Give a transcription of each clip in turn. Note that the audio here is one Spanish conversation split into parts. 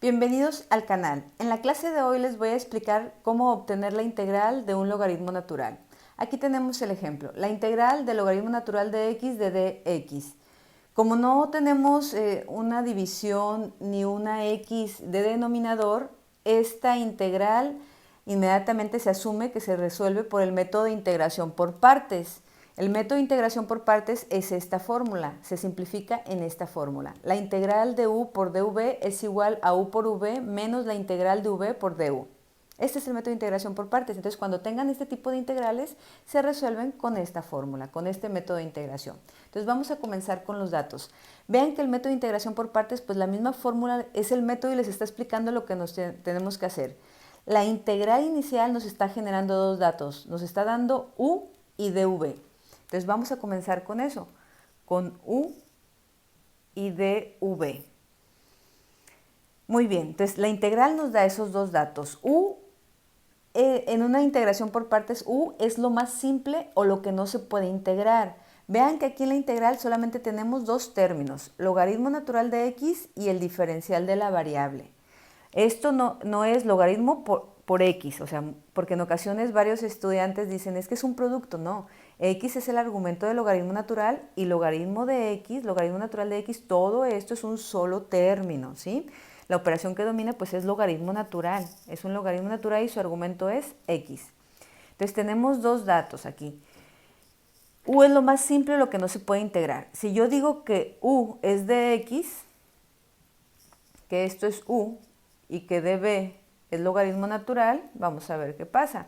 Bienvenidos al canal. En la clase de hoy les voy a explicar cómo obtener la integral de un logaritmo natural. Aquí tenemos el ejemplo, la integral del logaritmo natural de x de dx. Como no tenemos una división ni una x de denominador, esta integral inmediatamente se asume que se resuelve por el método de integración por partes. El método de integración por partes es esta fórmula, se simplifica en esta fórmula. La integral de u por dv es igual a u por v menos la integral de v por du. Este es el método de integración por partes. Entonces, cuando tengan este tipo de integrales, se resuelven con esta fórmula, con este método de integración. Entonces, vamos a comenzar con los datos. Vean que el método de integración por partes, pues la misma fórmula es el método y les está explicando lo que tenemos que hacer. La integral inicial nos está generando dos datos. Nos está dando u y dv. Entonces vamos a comenzar con eso, con u y dv. Muy bien, entonces la integral nos da esos dos datos. U, en una integración por partes, u es lo más simple o lo que no se puede integrar. Vean que aquí en la integral solamente tenemos dos términos, logaritmo natural de x y el diferencial de la variable. Esto no es logaritmo por x, o sea, porque en ocasiones varios estudiantes dicen, es que es un producto. No, x es el argumento del logaritmo natural y logaritmo de x, logaritmo natural de x, todo esto es un solo término, ¿sí? La operación que domina pues es logaritmo natural, es un logaritmo natural y su argumento es x. Entonces tenemos dos datos aquí. U es lo más simple, lo que no se puede integrar. Si yo digo que u es de x, que esto es u, y que db es logaritmo natural, vamos a ver qué pasa.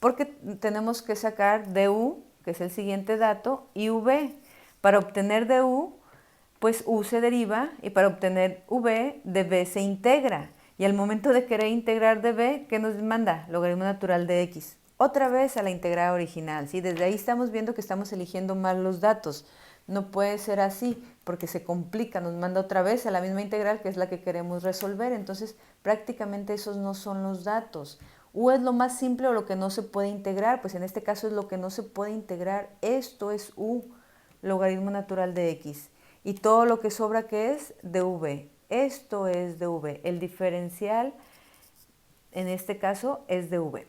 Porque tenemos que sacar du, que es el siguiente dato, y v. Para obtener du, pues u se deriva, y para obtener v, db se integra. Y al momento de querer integrar db, ¿qué nos manda? Logaritmo natural de x. Otra vez a la integral original, ¿sí? Desde ahí estamos viendo que estamos eligiendo mal los datos. No puede ser así, porque se complica, nos manda otra vez a la misma integral que es la que queremos resolver. Entonces, prácticamente esos no son los datos. U es lo más simple o lo que no se puede integrar, pues en este caso es lo que no se puede integrar. Esto es u, logaritmo natural de x. Y todo lo que sobra, ¿qué es? dv. Esto es dv. El diferencial, en este caso, es dv.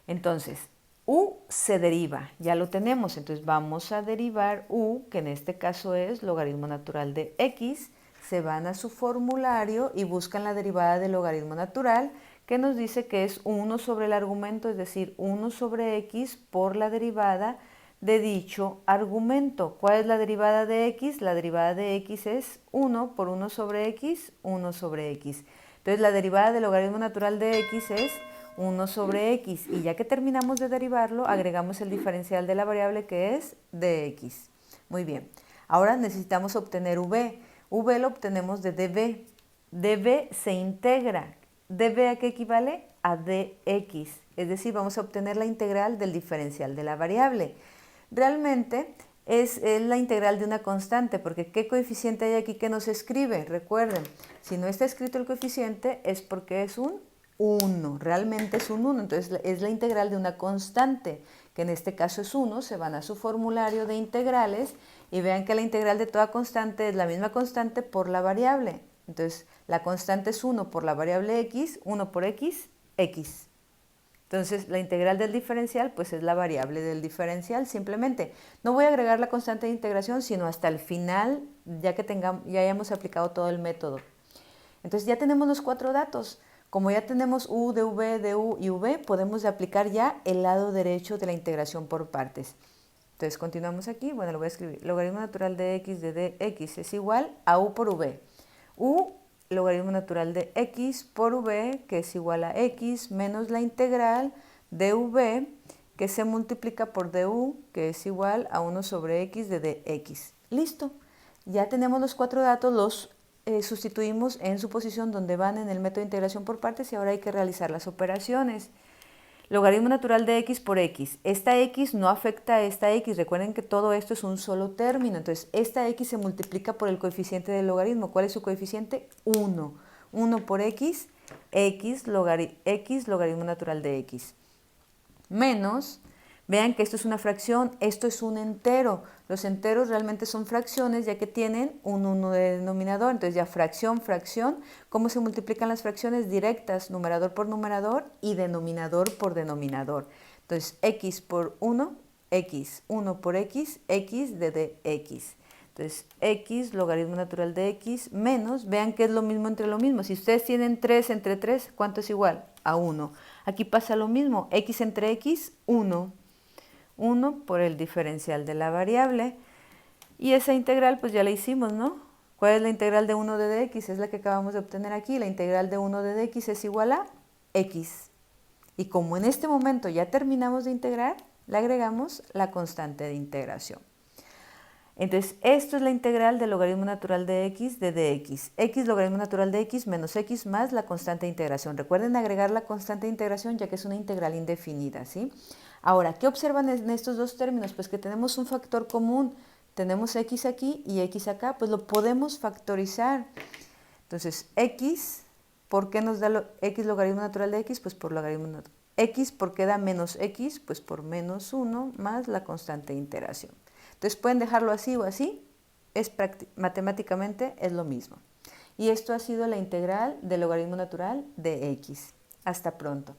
Entonces, u se deriva, ya lo tenemos, entonces vamos a derivar u, que en este caso es logaritmo natural de x, se van a su formulario y buscan la derivada del logaritmo natural, que nos dice que es 1 sobre el argumento, es decir, 1 sobre x por la derivada de dicho argumento. ¿Cuál es la derivada de x? La derivada de x es 1 por 1 sobre x, 1 sobre x. Entonces la derivada del logaritmo natural de x es 1 sobre x, y ya que terminamos de derivarlo, agregamos el diferencial de la variable que es dx. Muy bien, ahora necesitamos obtener v. V lo obtenemos de dv. dv se integra. ¿Dv a qué equivale? A dx, es decir, vamos a obtener la integral del diferencial de la variable. Realmente es la integral de una constante, porque ¿qué coeficiente hay aquí que nos escribe? Recuerden, si no está escrito el coeficiente es porque es un 1, realmente es un 1, entonces es la integral de una constante, que en este caso es 1, se van a su formulario de integrales y vean que la integral de toda constante es la misma constante por la variable. Entonces la constante es 1 por la variable x, 1 por x, x. Entonces la integral del diferencial pues es la variable del diferencial simplemente. No voy a agregar la constante de integración sino hasta el final, ya que ya hayamos aplicado todo el método. Entonces ya tenemos los cuatro datos. Como ya tenemos u, dv, du y v, podemos aplicar ya el lado derecho de la integración por partes. Entonces continuamos aquí, bueno, lo voy a escribir. Logaritmo natural de x de dx es igual a u por v. U, logaritmo natural de x por v, que es igual a x, menos la integral de v, que se multiplica por du, que es igual a 1 sobre x de dx. Listo, ya tenemos los cuatro datos, los sustituimos en su posición donde van en el método de integración por partes y ahora hay que realizar las operaciones. Logaritmo natural de x por x. Esta x no afecta a esta x. Recuerden que todo esto es un solo término. Entonces, esta x se multiplica por el coeficiente del logaritmo. ¿Cuál es su coeficiente? 1. 1 por x, x logaritmo natural de x. Menos, Vean que esto es una fracción, esto es un entero. Los enteros realmente son fracciones ya que tienen un 1 de denominador. Entonces ya fracción, fracción. ¿Cómo se multiplican las fracciones? Directas, numerador por numerador y denominador por denominador. Entonces x por 1, x, 1 por x, x de dx. Entonces, x, logaritmo natural de x, menos, vean que es lo mismo entre lo mismo. Si ustedes tienen 3 entre 3, ¿cuánto es igual? A 1. Aquí pasa lo mismo, x entre x, 1. 1 por el diferencial de la variable. Y esa integral pues ya la hicimos, ¿no? ¿Cuál es la integral de 1 de dx? Es la que acabamos de obtener aquí. La integral de 1 de dx es igual a x. Y como en este momento ya terminamos de integrar, le agregamos la constante de integración. Entonces, esto es la integral del logaritmo natural de x de dx. X logaritmo natural de x menos x más la constante de integración. Recuerden agregar la constante de integración ya que es una integral indefinida, ¿sí? Ahora, ¿qué observan en estos dos términos? Pues que tenemos un factor común. Tenemos x aquí y x acá, pues lo podemos factorizar. Entonces, x, ¿por qué nos da x logaritmo natural de x? Pues por logaritmo natural. X, ¿por qué da menos x? Pues por menos 1 más la constante de integración. Entonces pueden dejarlo así o así, matemáticamente es lo mismo. Y esto ha sido la integral del logaritmo natural de x. Hasta pronto.